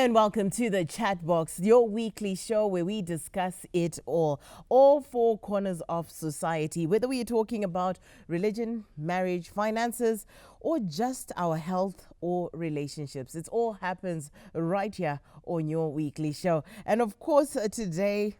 And welcome to the Chatbox, your weekly show where we discuss it all four corners of society, whether we are talking about religion, marriage, finances, or just our health or relationships. It all happens right here on your weekly show. And of course, today,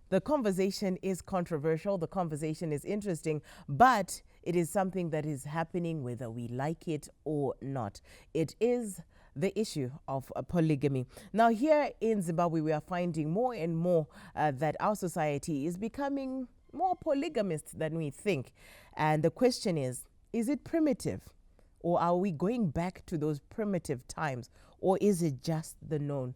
the conversation is controversial, the conversation is interesting, but it is something that is happening whether we like it or not. It is the issue of polygamy. Now, here in Zimbabwe, we are finding more and more that our society is becoming more polygamist than we think. And the question is it primitive? Or are we going back to those primitive times? Or is it just the norm,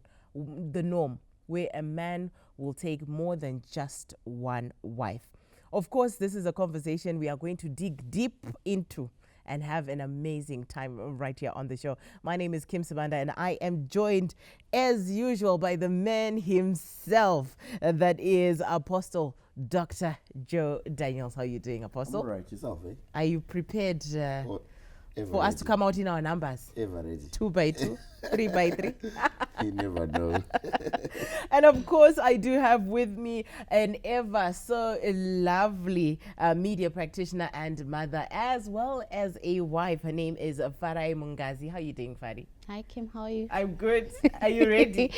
where a man will take more than just one wife? Of course, this is a conversation we are going to dig deep into and have an amazing time right here on the show. My name is Kim Sabanda, and I am joined, as usual, by the man himself, that is Apostle Dr. Joe Daniels. How are you doing, Apostle? I'm all right. Yourself, eh? Are you prepared for us to come out in our numbers? Ever ready. 2 by 2, 3 by 3. You never know. And of course, I do have with me an ever so lovely media practitioner and mother, as well as a wife. Her name is Farai Mungazi. How are you doing, Farai? Hi, Kim. How are you? I'm good. Are you ready?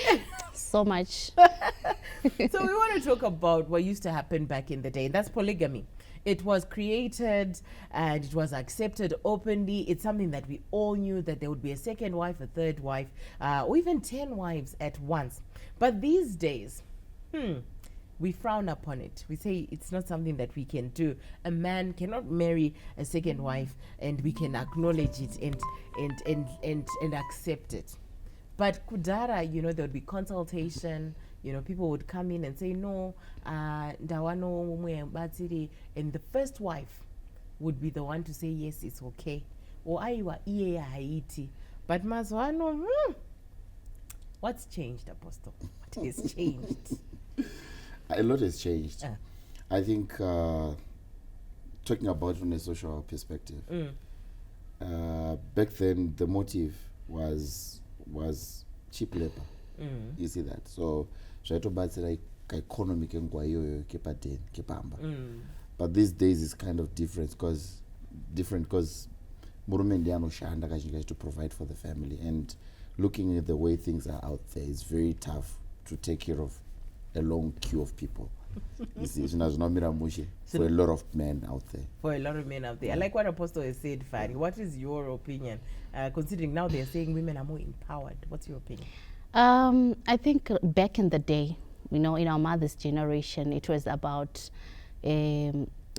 So much. So we want to talk about what used to happen back in the day. That's polygamy. It was created and it was accepted openly. It's something that we all knew, that there would be a second wife, a third wife, or even 10 wives at once. But these days, we frown upon it. We say it's not something that we can do. A man cannot marry a second wife, and we can acknowledge it and accept it. But Kudara, there would be consultation. People would come in and say, no, ndawano mwe, and the first wife would be the one to say, yes, it's okay. Or aiwa iye ya haiti. But mazwano, what's changed, Apostle? What has changed? A lot has changed. I think, talking about it from a social perspective, back then the motive was cheap labor. You see that? So, like economic but these days is kind of different because to provide for the family, and looking at the way things are out there, it's very tough to take care of a long queue of people. You see, for a lot of men out there. For a lot of men out there. I like what Apostle has said, Fari. What is your opinion? Considering now they're saying women are more empowered. What's your opinion? I think back in the day, in our mother's generation, it was about a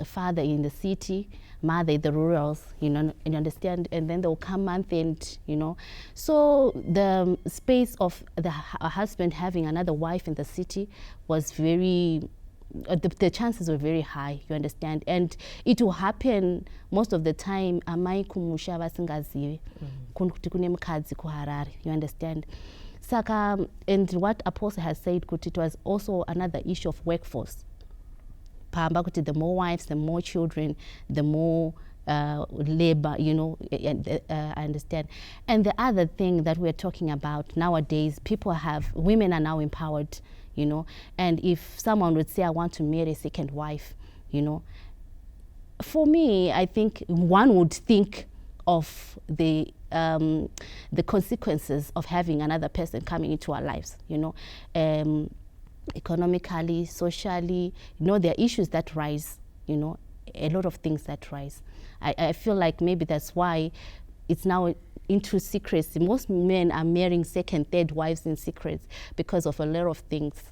father in the city, mother in the rurals, you understand, and then they'll come month end, So the space of a husband having another wife in the city was very, the chances were very high, you understand, and it will happen most of the time, amai kumusha vasingazive, kune mukadzi kuHarare, you understand. Saka, and what Apostle has said, it was also another issue of workforce. The more wives, the more children, the more labor, I understand. And the other thing that we're talking about nowadays, women are now empowered, and if someone would say, I want to marry a second wife, for me, I think one would think of the consequences of having another person coming into our lives, economically, socially, there are issues that rise, a lot of things that rise. I feel like maybe that's why it's now into secrecy. Most men are marrying second, third wives in secrets because of a lot of things.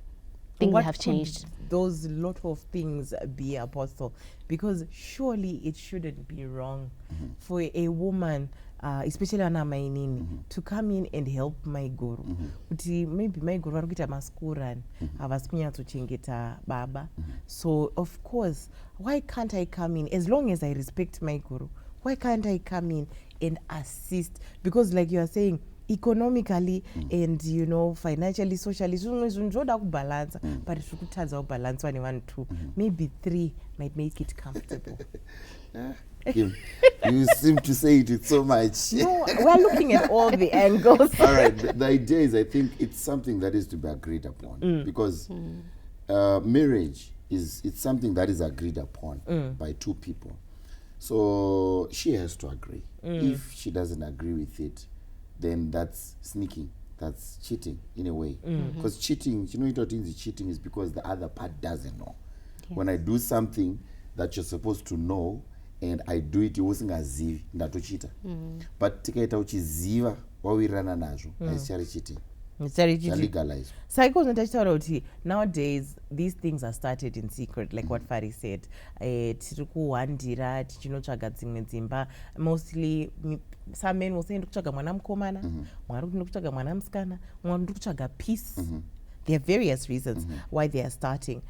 Things have changed. Those lot of things be, Apostle? Because surely it shouldn't be wrong for a woman, especially to come in and help my guru. Maybe my guru varikuita maskuran, havasi kunyatsochengeta baba. So of course, why can't I come in, as long as I respect my guru? Why can't I come in and assist? Because like you are saying, economically and financially, socially, balance, but if you could tell balance one and two, maybe 3 might make it comfortable. Kim, you seem to say it with so much. No, we're looking at all the angles. All right, the idea is, I think it's something that is to be agreed upon, because marriage it's something that is agreed upon by 2 people. So she has to agree. If she doesn't agree with it, then that's sneaking, that's cheating in a way. Because cheating, cheating is because the other part doesn't know. Yes. When I do something that you're supposed to know and I do it, usingazivi, ndatochita. But tikaita uchiziva wawirirana nazvo, haisichari cheating. Legalized. Nowadays these things are started in secret, like what Farai said. Mostly some men will say ndikutsvaga mwana mukomana, mwari ndikutsvaga mwana musikana, mwari ndikutsvaga peace. There are various reasons why they are starting.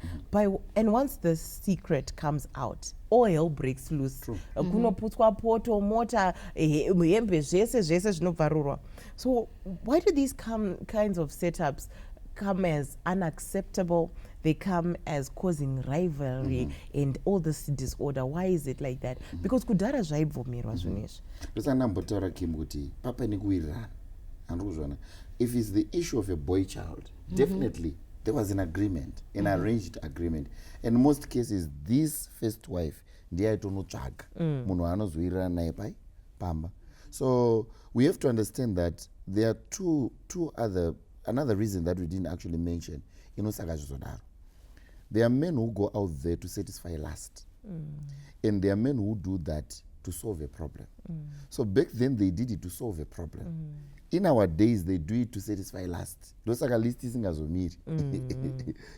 And once the secret comes out, all hell breaks loose. Kunoputswa poto, mota, hembe, zvese zvinobvarurwa. So why do these kinds of setups come as unacceptable? They come as causing rivalry and all this disorder. Why is it like that? Because kudhara zvaibvumirwa zvinezvi. Ndosandambotaura Kim kuti papa nekuwirirana. Andikuzvona. If it's the issue of a boy child, definitely there was an agreement, an arranged agreement. And in most cases, this first wife, ndiye aitonotsvaga munhu anozowirirana naye pai pamba. So we have to understand that there are another reason that we didn't actually mention. There are men who go out there to satisfy lust, and there are men who do that to solve a problem. So back then they did it to solve a problem. In our days they do it to satisfy lust. Those are list isingazomiri.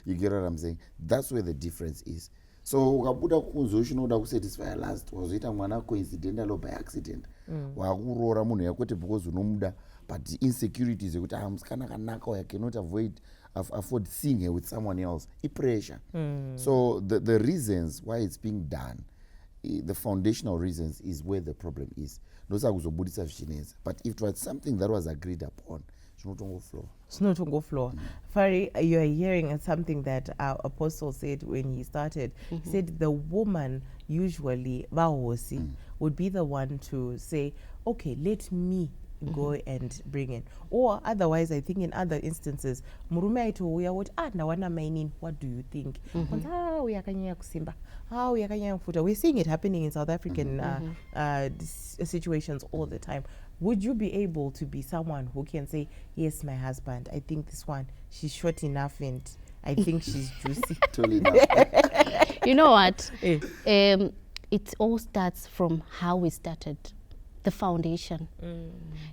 You get what I'm saying? That's where the difference is. So ukabuda kunzosho unoda kusatisfy lust, wazoita mwana coincidental or by accident. Wakurora munhu yakwete because unomuda, but insecurities yekuti musikana kanaka, I cannot afford seeing her with someone else. Pressure. So the reasons why it's being done, the foundational reasons, is where the problem is. But if it was something that was agreed upon, it's not on the floor. Farai, you are hearing something that our apostle said when he started. He said the woman usually, would be the one to say, okay, let me go and bring in. Or otherwise, I think in other instances, murume aitouya woti ndawana mainin, what do you think? We're seeing it happening in South African situations all the time. Would you be able to be someone who can say, yes, my husband, I think this one, she's short enough and I think she's juicy? You know what? It all starts from how we started, the foundation.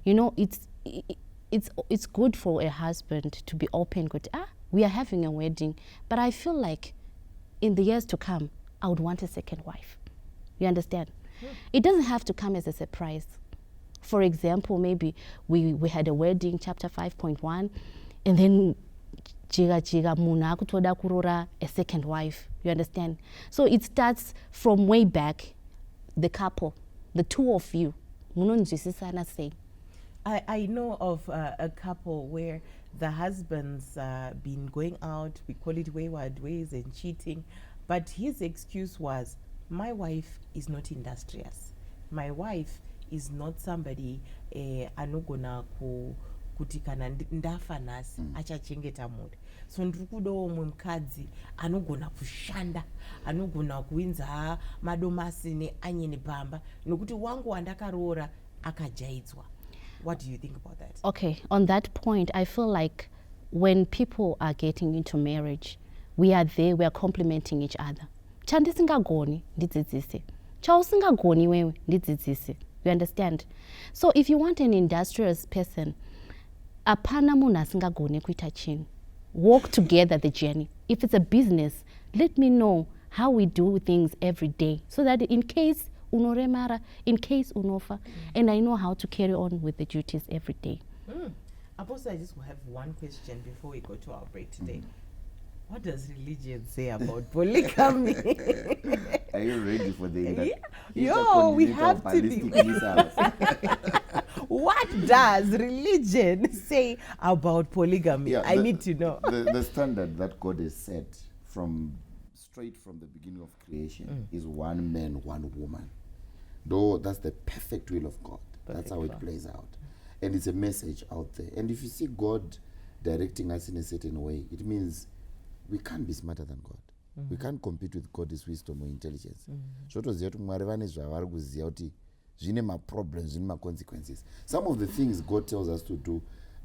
It's good for a husband to be open, good, we are having a wedding, but I feel like in the years to come, I would want a second wife. You understand? It doesn't have to come as a surprise. For example, maybe we had a wedding, chapter 5.1, and then jiga muna kutoda kurora a second wife. You understand? So it starts from way back, the couple, the two of you. I know of a couple where the husband's been going out, we call it wayward ways and cheating, but his excuse was, my wife is not industrious. My wife is not somebody anogona kuti kana ndafa nhasi achachengeta mhuri. So ndiri kudawo umwe mukadzi anogona kushanda, anogona kuinza madomasi neanye nepamba, nokuti wangu wandakaroora akajaidzwa. What do you think about that? Okay, on that point, I feel like when people are getting into marriage, we are there, we are complementing each other. Chandisingagoni ndidzidzise. Chausingagoni wewe ndidzidzise. You understand? So if you want an industrious person, apana munhu asingagoni kuita chinhu. Walk together the journey. If it's a business, let me know how we do things every day, so that in case unoremara, in case unofa, and I know how to carry on with the duties every day. Apostle, I just have one question before we go to our break today. What does religion say about polygamy? Are you ready for the we have to be. What does religion say about polygamy? Yeah, I need to know. the standard that God has set straight from the beginning of creation is one man, one woman. Though that's the perfect will of God. That's how it plays out. And it's a message out there. And if you see God directing us in a certain way, it means we can't be smarter than God. We can't compete with God's wisdom or intelligence. Problems, zvine consequences. Some of the things God tells us to do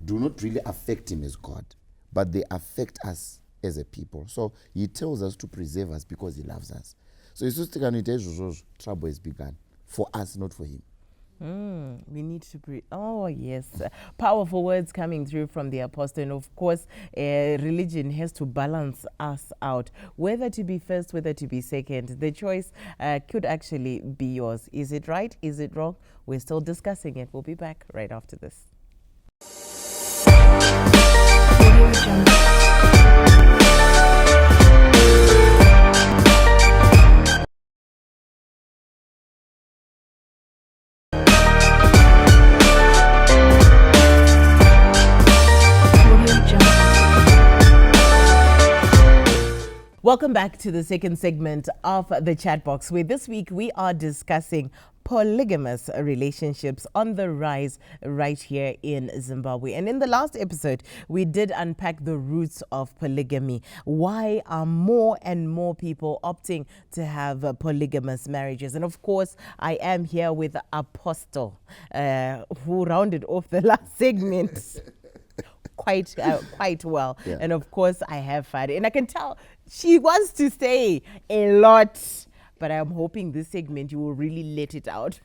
not really affect him as God, but they affect us as a people. So he tells us to preserve us because he loves us. So trouble has begun for us, not for him. We need to oh yes, powerful words coming through from the apostle. And of course, religion has to balance us out, whether to be first, whether to be second. The choice could actually be yours. Is it right? Is it wrong? We're still discussing it. We'll be back right after this. Welcome back to the second segment of the Chatbox, where this week we are discussing polygamous relationships on the rise right here in Zimbabwe. And in the last episode, we did unpack the roots of polygamy. Why are more and more people opting to have polygamous marriages? And of course, I am here with Apostle, who rounded off the last segment quite well. Yeah. And of course, I have Farai. And I can tell she wants to say a lot, but I'm hoping this segment you will really let it out.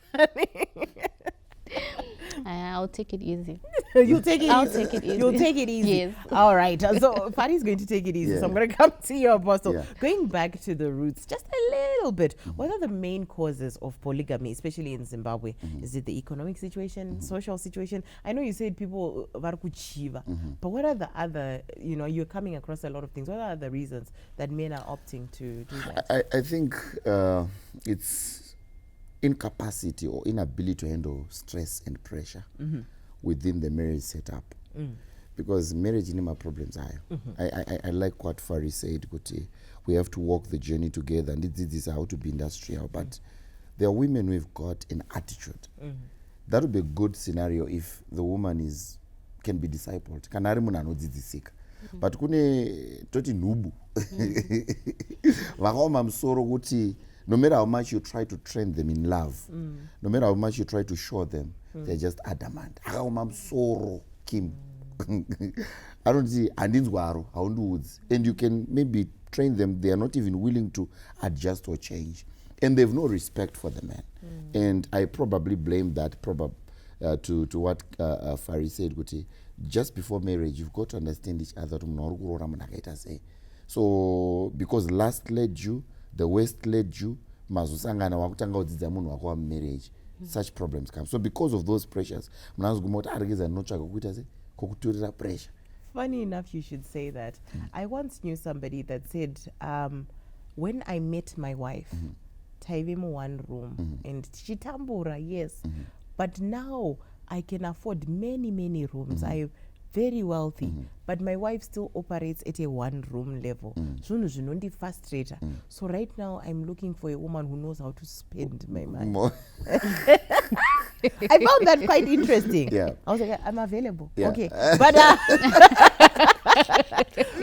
I'll take it easy. You'll take it I'll easy. take it easy. You'll take it easy. Yes. All right. So Farai is going to take it easy. Yeah. So I'm going to come to you, Apostle. Yeah. Going back to the roots just a little bit. What are the main causes of polygamy, especially in Zimbabwe? Is it the economic situation, social situation? I know you said people varukuchiva, but what are the other, you're coming across a lot of things. What are the reasons that men are opting to do that? I think it's incapacity or inability to handle stress and pressure within the marriage setup. Because marriage in my problems I like what Farai said, we have to walk the journey together, and this is how to be industrial. But there are women who've got an attitude. That would be a good scenario if the woman can be discipled. But kune toti nubu vakaoma musoro kuti no matter how much you try to train them in love, no matter how much you try to show them, they're just adamant. Akaoma musoro Kim. I don't see andinzwaro haunduudzi, and you can maybe train them, they are not even willing to adjust or change, and they have no respect for the man. And I probably blame that to what Farai said, kuti just before marriage you've got to understand each other. So because lust led you, the west led you, mazusangana wakutanga udzidza munhu wako marriage, such problems come. So because of those pressures, pressure. Funny enough, you should say that. I once knew somebody that said, when I met my wife, taivemo one room, and chitambura, yes, but now I can afford many, many rooms. I'm very wealthy, but my wife still operates at a one-room level. So right now, I'm looking for a woman who knows how to spend my money. I found that quite interesting. Yeah. I was like, I'm available. Yeah. Okay. But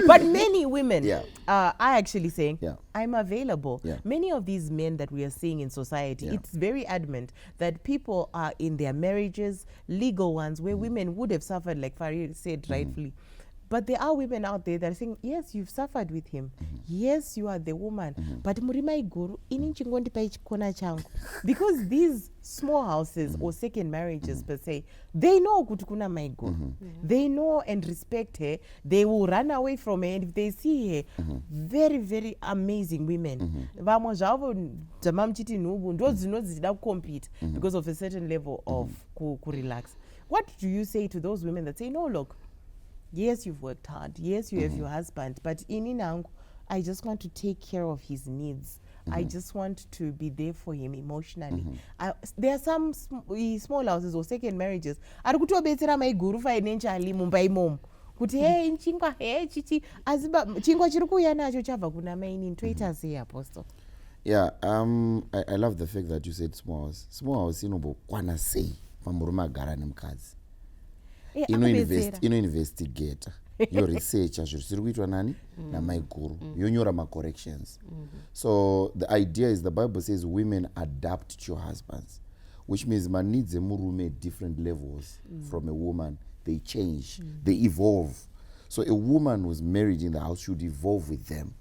but many women are actually saying, I'm available. Yeah. Many of these men that we are seeing in society, it's very adamant that people are in their marriages, legal ones, where women would have suffered, like Farai said rightfully. But there are women out there that are saying, yes, you've suffered with him. Yes, you are the woman. But Murima Iguru, because these small houses or second marriages per se, they know Kutukuna Maiguru. They know and respect her. They will run away from her. And if they see her, very, very amazing women. Compete because of a certain level of relax. What do you say to those women that say, no, look, yes, you've worked hard. Yes, you have your husband. But in Inangu, I just want to take care of his needs. I just want to be there for him emotionally. There are some small houses or second marriages ari kutobetsera maiguru financially mumba imomo kuti hey chingwa hey chichi aziba chingwa chiri kuuya nacho chabva kuna mainini toita sei apostle. Yeah, I love the fact that you said small house. Small house inobokwana sei pamurume agara nemukadzi. Inoinvestigata yoresearcha zviro zviri kuitwa nani namaiguru yonyora macorrections. So the idea is the Bible says women adapt to your husbands, which means man needs emurume at different levels from a woman. They change, they evolve. So a woman who's married in the house should evolve with them.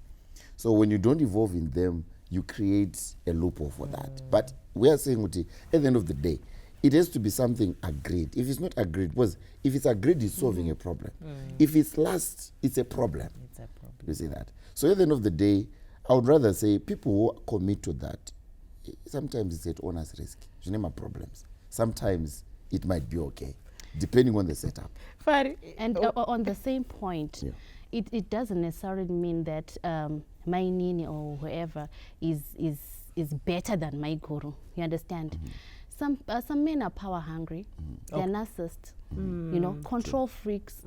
So when you don't evolve in them, you create a loophole for that. But we are saying, at the end of the day, it has to be something agreed. If it's not agreed, because if it's agreed, it's solving a problem. If it's last, it's a problem. It's a problem. You see that? So at the end of the day, I would rather say people who commit to that, sometimes it's at owner's risk. You know my problems. Sometimes it might be okay, depending on the setup. Farai. And on the same point, it doesn't necessarily mean that my nini or whoever is better than my guru. You understand? Some men are power hungry. They're narcissists. You know, control freaks.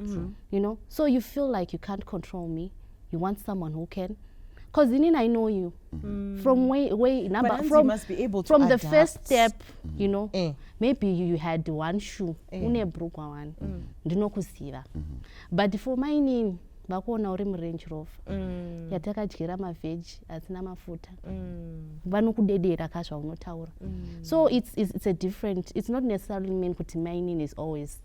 You know, so you feel like you can't control me. You want someone who can. Because I know you from way number from must be able to from adapt. the first step. You know, maybe you had one shoe, broke one, but for my name, bakona uri murange rover yatakadyira mavheji asina mafuta vanokudedera kazva unotaura. So it's a different, it's not necessarily mean kuti mining is always.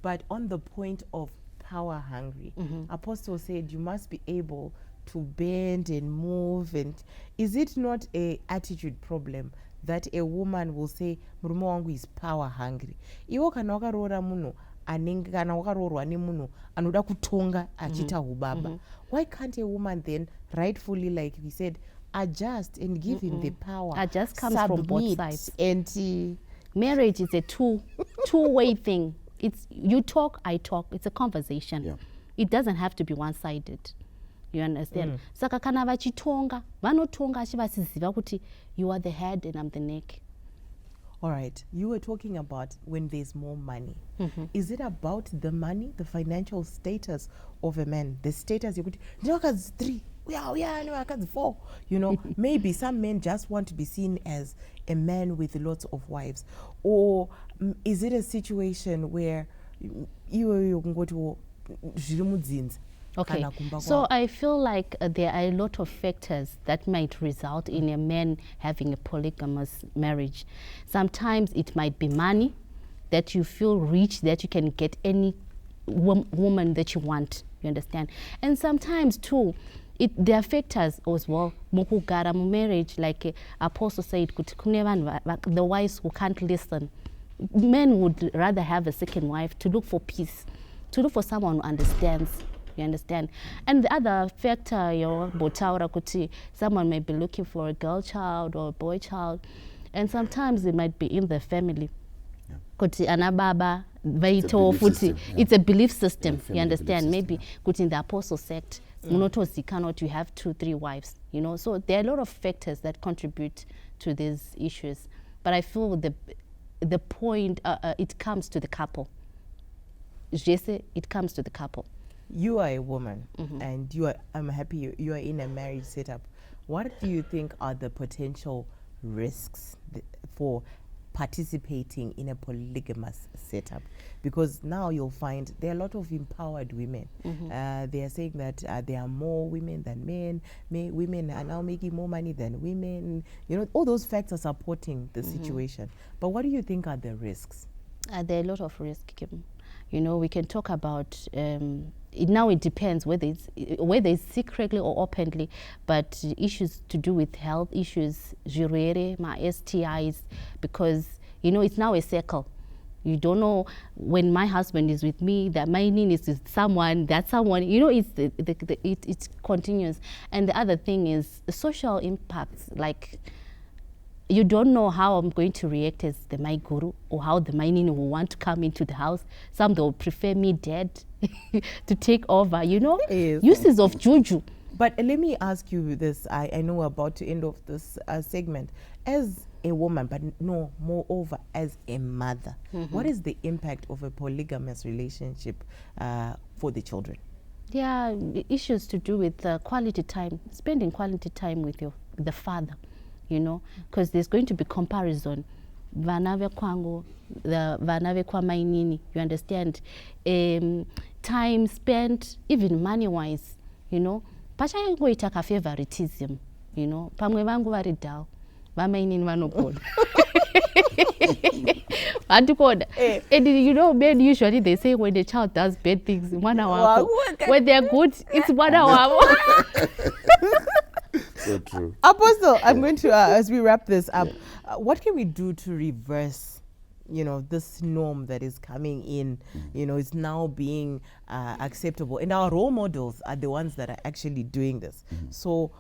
But on the point of power hungry, Apostle said you must be able to bend and move. And is it not a attitude problem that a woman will say murume wangu is power hungry? Iwo kana wakaroora munhu anenge kana wakaroorwa nemunhu anoda kutonga achita ubaba, why can't a woman then rightfully, like we said, adjust and give him the power? Adjust comes from both sides. And marriage is a two-way thing. It's you talk, I talk. It's a conversation. It doesn't have to be one-sided. You understand? Saka kana vachitonga vanotonga achivasiziva kuti you are the head and I'm the neck. All right, you were talking about when there's more money. Is it about the money, the financial status of a man? The status, you could, 3, no, 4. You know, maybe some men just want to be seen as a man with lots of wives. Or is it a situation where you go to Okay, so I feel like there are a lot of factors that might result in a man having a polygamous marriage. Sometimes it might be money, that you feel rich, that you can get any woman that you want, you understand? And sometimes too, there are factors as well. Mukugara mu marriage, like Apostle said, the wives who can't listen. Men would rather have a second wife to look for peace, to look for someone who understands. You understand? And the other factor, someone may be looking for a girl child or a boy child, and sometimes it might be in the family. It's a belief system. You understand? Maybe in the apostle sect, you have 2-3 wives. You know, so there are a lot of factors that contribute to these issues. But I feel the point it comes to the couple. It comes to the couple. You are a woman, and I'm happy you are in a marriage setup. What do you think are the potential risks for participating in a polygamous setup? Because now you'll find there are a lot of empowered women. They are saying that there are more women than men. Women are now making more money than women. You know, all those facts are supporting the situation. But what do you think are the risks? There are a lot of risks, Kim. You know, we can talk about now it depends whether it's secretly or openly, but issues to do with health issues, my STIs, because you know it's now a circle. You don't know when my husband is with me that my name is with someone, that someone, you know, it continues. And the other thing is the social impacts, like you don't know how I'm going to react as the my guru, or how the my nini will want to come into the house. Some they'll prefer me dead to take over, you know. Uses of juju. But let me ask you this. I know we're about to end off this segment. As a woman, but no, moreover, as a mother, what is the impact of a polygamous relationship for the children? Yeah, issues to do with quality time, spending quality time with the father, you know, because there's going to be comparison. Vana vekwangu, the vana vekwamainini, you understand? Time spent, even money-wise, you know. Pachayangoita favoritism, you know. Pamwe vangu vari dull, vamainini vanopona. And you know, men usually they say when the child does bad things, when they're good, it's So true. Apostle, I'm going to, as we wrap this up, what can we do to reverse, you know, this norm that is coming in, you know, is now being acceptable? And our role models are the ones that are actually doing this. So,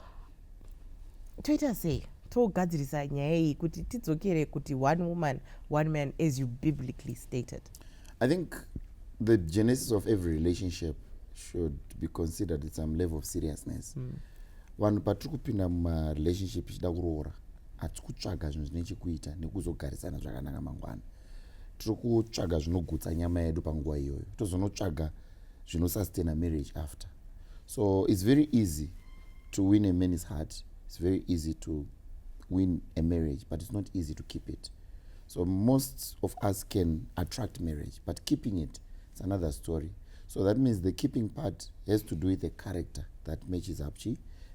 Twitter say, togadzirisa nyaya kuti tidzokere kuti one woman, one man, as you biblically stated. I think the genesis of every relationship should be considered at some level of seriousness. Vanhu patiri kupinda mumarelationship ichida kuroora hatisi kutsvaga zvinhu zvine chekuita nekuzogarisana zvakanaka mangwana. Tiri kutsvaga zvinogutsa nyama yedu panguva iyoyo, tozonotsvaga zvinosustaina marriage after. So it's very easy to win a man's heart, it's very easy to win a marriage, but it's not easy to keep it. So most of us can attract marriage, but keeping it is another story. So that means the keeping part has to do with the character that matches up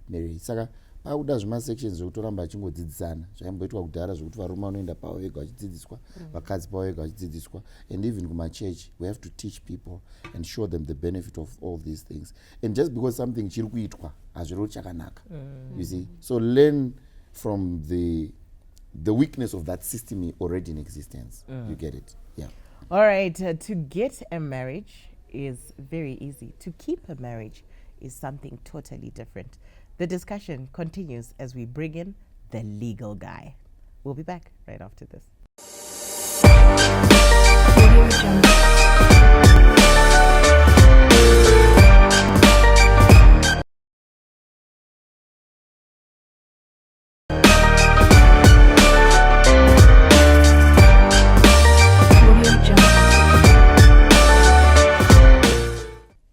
marriage. Saka pauda zvima sections zvokutoramba achingodzidzisana zvaimboitwa kudhara zvokuti varume vanoenda pavo vega vachidzidziswa, vakadzi pavo vega vachidzidziswa, and even kumachechi we have to teach people and show them the benefit of all these things. And just because something chiri kuitwa hazviro chakanaka, you see. So learn from the weakness of that system already in existence. You get it? Yeah. All right. To get a marriage is very easy. To keep a marriage is something totally different. The discussion continues as we bring in the legal guy. We'll be back right after this.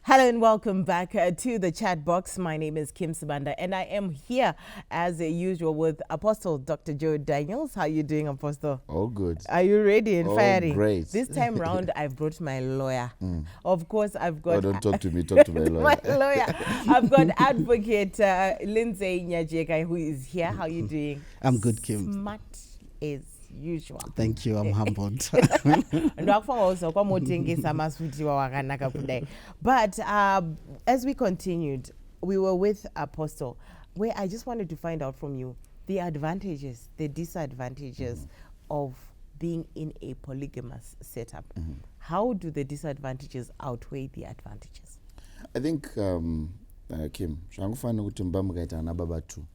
Hello and welcome back to the chat box. My name is Kim Sabanda and I am here as usual with Apostle Dr. Joe Daniels. How are you doing, Apostle? All good. Are you ready and firing? Great. This time round, I've brought my lawyer. Of course, I've got... Oh, don't talk to me, talk to my lawyer. My lawyer. I've got advocate Lindsay Nyajeka, who is here. How are you doing? I'm good, Kim. Smart as usual. Thank you, I'm humbled. But as we continued, we were with Apostle, where I just wanted to find out from you the advantages, the disadvantages of being in a polygamous setup. How do the disadvantages outweigh the advantages? I think, Kim, zvangufana kuti mukaita ana baba tu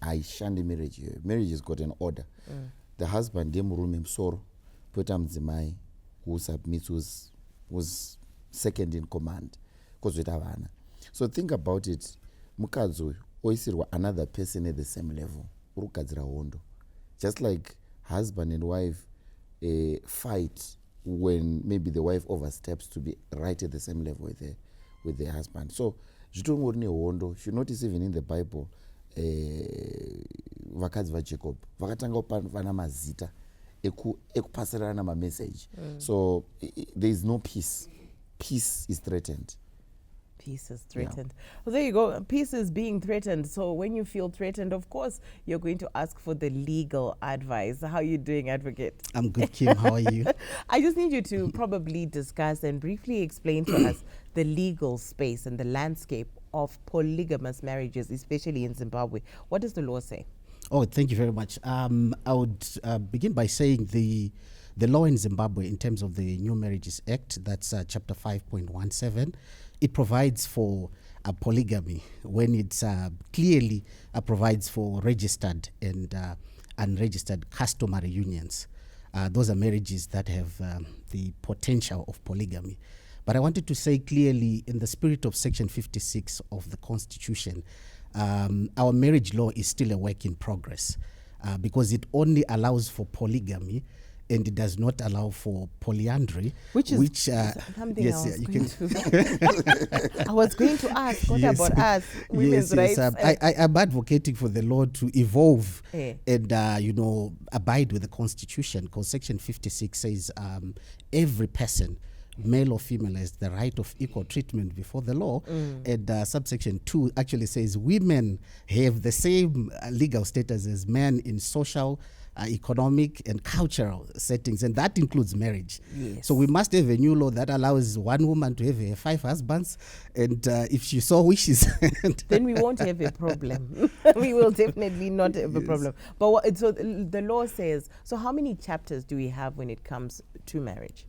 haishandi marriage iyoyo. Marriage has got an order. The husband ndiye murume musoro, poita mudzimai who submits, who's second in command, kozoita vana. So think about it, mukadzi uyu oisirwa another person at the same level, uri kugadzira hondo. Just like husband and wife fight when maybe the wife oversteps to be right at the same level with the husband. So zvitori nehondo. You notice even in the Bible, vakadzi vaJacob vakatanga vana mazita ekupasirana message. So there is no peace. Peace is threatened. Peace is threatened. Well, there you go. Peace is being threatened. So when you feel threatened, of course, you're going to ask for the legal advice. How are you doing, advocate? I'm good, Kim. How are you? I just need you to probably discuss and briefly explain to us the legal space and the landscape of polygamous marriages, especially in Zimbabwe. What does the law say? Oh, thank you very much. I would begin by saying the law in Zimbabwe, in terms of the New Marriages Act, that's chapter 5.17, it provides for polygamy when it's clearly provides for registered and unregistered customary unions. Those are marriages that have the potential of polygamy. But I wanted to say clearly, in the spirit of Section 56 of the Constitution, our marriage law is still a work in progress because it only allows for polygamy and it does not allow for polyandry, which is something yes, I was going to I was going to ask what Yes. about us, women's yes, rights. I'm advocating for the law to evolve Eh. and abide with the Constitution, because Section 56 says every person, male or female, has the right of equal treatment before the law. And subsection 2 actually says women have the same legal status as men in social, economic and cultural settings, and that includes marriage. Yes. So we must have a new law that allows one woman to have 5 husbands, and if she so wishes, then we won't have a problem. We will definitely not have a problem. But so the law says, so how many chapters do we have when it comes to marriage?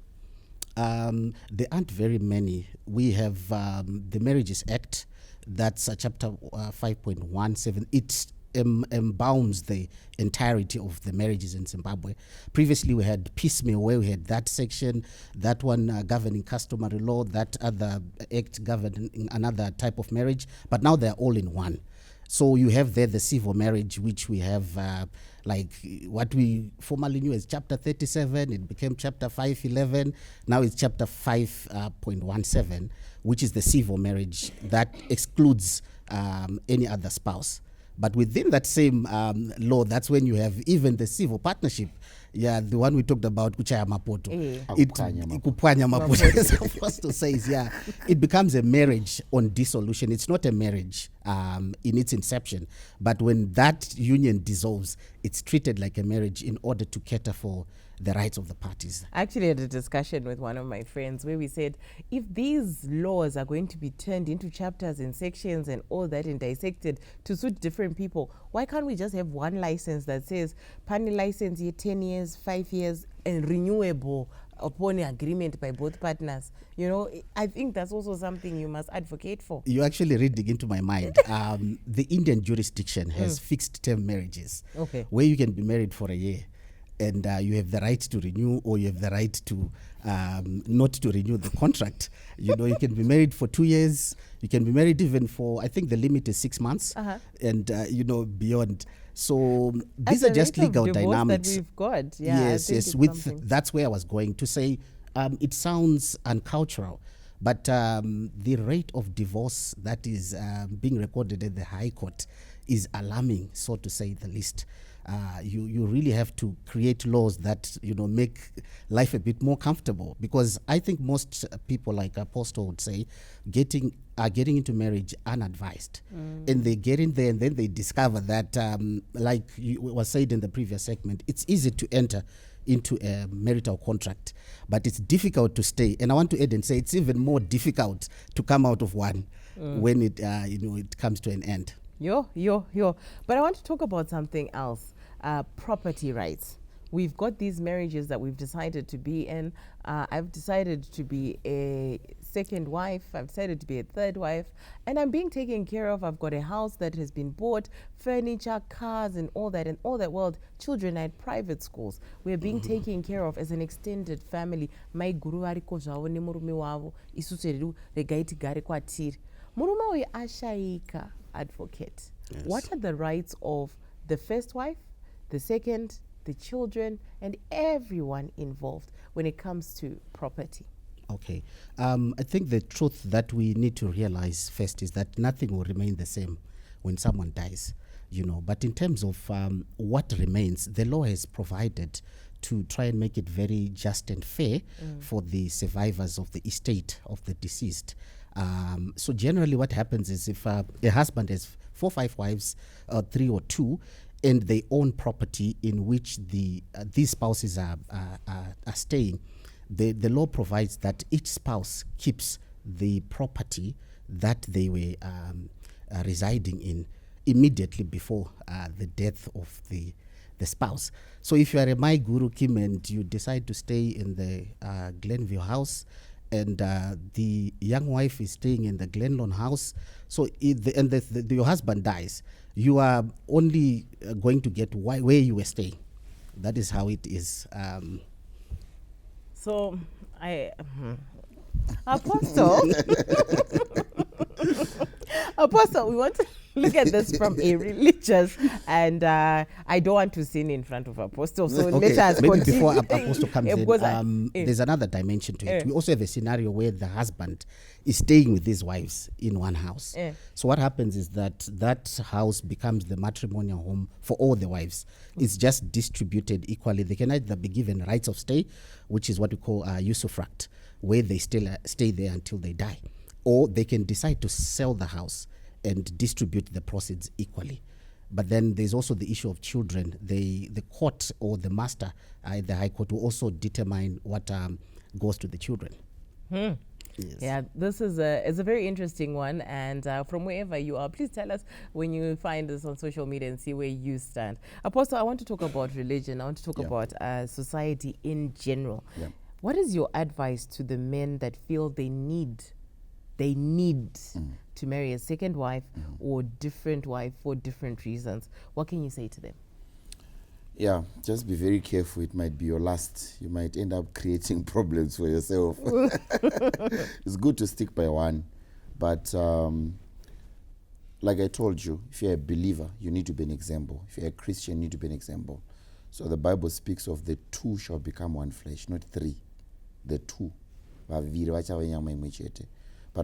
There aren't very many. We have the Marriages Act, that's chapter 5.17. It bounds the entirety of the marriages in Zimbabwe. Previously, we had piecemeal, where we had that section, that one governing customary law, that other act governing another type of marriage, but now they're all in one. So you have there the civil marriage, which we have like what we formerly knew as chapter 37. It became chapter 511. Now it's chapter 5.17, which is the civil marriage that excludes any other spouse. But within that same law, that's when you have even the civil partnership. Yeah, the one we talked about, Kuchaya Mapoto. Kupwanya Mapoto, as Apostle says, yeah. It becomes a marriage on dissolution. It's not a marriage in its inception. But when that union dissolves, it's treated like a marriage in order to cater for the rights of the parties. I actually had a discussion with one of my friends where we said, if these laws are going to be turned into chapters and sections and all that and dissected to suit different people, why can't we just have one license that says, pani license here 10 years, 5 years, and renewable upon agreement by both partners? You know, I think that's also something you must advocate for. You're actually reading into my mind. The Indian jurisdiction has fixed term marriages, where you can be married for a year. And you have the right to renew, or you have the right to not to renew the contract. You know, you can be married for 2 years. You can be married even for, I think the limit is 6 months, and beyond. So these are just legal dynamics that we've got. Yeah, yes. That's where I was going to say. It sounds uncultural, but the rate of divorce that is being recorded at the High Court is alarming, so to say the least. You really have to create laws that make life a bit more comfortable, because I think most people, like Apostle would say, getting into marriage unadvised, and they get in there and then they discover that, like was said in the previous segment, it's easy to enter into a marital contract, but it's difficult to stay. And I want to add and say it's even more difficult to come out of one when it comes to an end. But I want to talk about something else, property rights. We've got these marriages that we've decided to be in. I've decided to be a second wife. I've decided to be a third wife. And I'm being taken care of. I've got a house that has been bought, furniture, cars, and all that. And all that world, children at private schools. We're being taken care of as an extended family. My guru ariko zvawo nemurume wavo. Isusu redu regai tigare kwatiri. Murume uyu ashaika, advocate. Yes. What are the rights of the first wife, the second, the children, and everyone involved when it comes to property? Okay. I think the truth that we need to realize first is that nothing will remain the same when someone dies, But in terms of what remains, the law has provided to try and make it very just and fair for the survivors of the estate of the deceased. So generally what happens is, if a husband has 4 or 5 wives, 3 or 2, and they own property in which these spouses are staying, the law provides that each spouse keeps the property that they were residing in immediately before the death of the spouse. So if you are a My Guru Kim and you decide to stay in the Glenview house, and the young wife is staying in the Glenlawn house, so your husband dies, you are only going to get where you were staying. That is how it is. So Apostle. Apostle, we want to look at this from a religious, and I don't want to sin in front of Apostle, so let us maybe continue. before Apostle comes in, Because there's another dimension to it. We also have a scenario where the husband is staying with his wives in one house. So what happens is that house becomes the matrimonial home for all the wives. It's just distributed equally. They can either be given rights of stay, which is what we call usufruct, where they still stay there until they die, or they can decide to sell the house and distribute the proceeds equally. But then there's also the issue of children. The court or the master, the High Court, will also determine what goes to the children. Yes. Yeah, this is it's a very interesting one, and from wherever you are, please tell us when you find this on social media and see where you stand. Apostle, I want to talk about religion. I want to talk about society in general. Yeah. What is your advice to the men that feel they need to marry a second wife or different wife for different reasons? What can you say to them? Yeah, just be very careful. It might be your last. You might end up creating problems for yourself. It's good to stick by one. But like I told you, if you're a believer, you need to be an example. If you're a Christian, you need to be an example. So the Bible speaks of the two shall become one flesh, not three. The two. But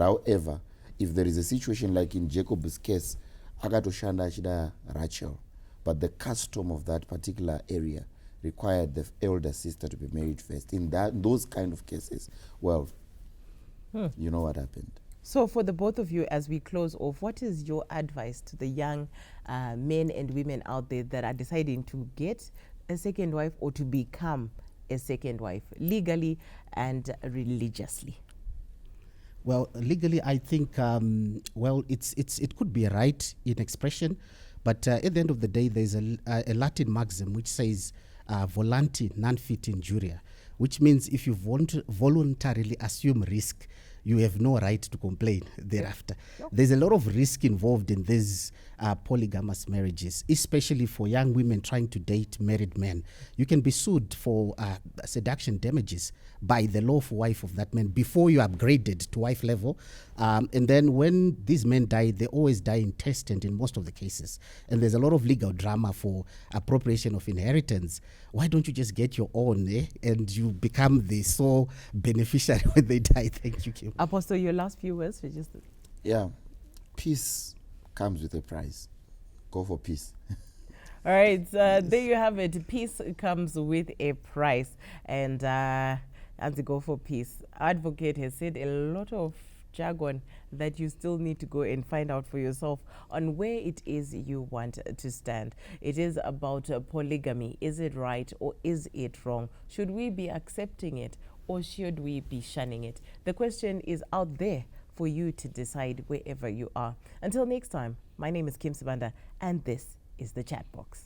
however, if there is a situation like in Jacob's case, Agatoshanda Shida Rachel, but the custom of that particular area required the elder sister to be married first. In those kind of cases, well, you know what happened. So for the both of you, as we close off, what is your advice to the young men and women out there that are deciding to get a second wife or to become a second wife, legally and religiously? Well, legally, I think, it could be a right in expression, but at the end of the day, there's a Latin maxim which says, volunti non fit injuria, which means if you voluntarily assume risk, you have no right to complain thereafter. There's a lot of risk involved in these polygamous marriages, especially for young women trying to date married men. You can be sued for seduction damages by the lawful wife of that man before you upgraded to wife level. And then when these men die, they always die intestate in most of the cases. And there's a lot of legal drama for appropriation of inheritance. Why don't you just get your own and you become the sole beneficiary when they die? Thank you, Kim. Apostle, your last few words? Yeah, peace comes with a price. Go for peace. All right, there you have it. Peace comes with a price, and to go for peace. Advocate has said a lot of jargon that you still need to go and find out for yourself on where it is you want to stand. It is about polygamy. Is it right or is it wrong? Should we be accepting it or should we be shunning it? The question is out there for you to decide wherever you are. Until next time, my name is Kim Sibanda, and this is the Chatbox.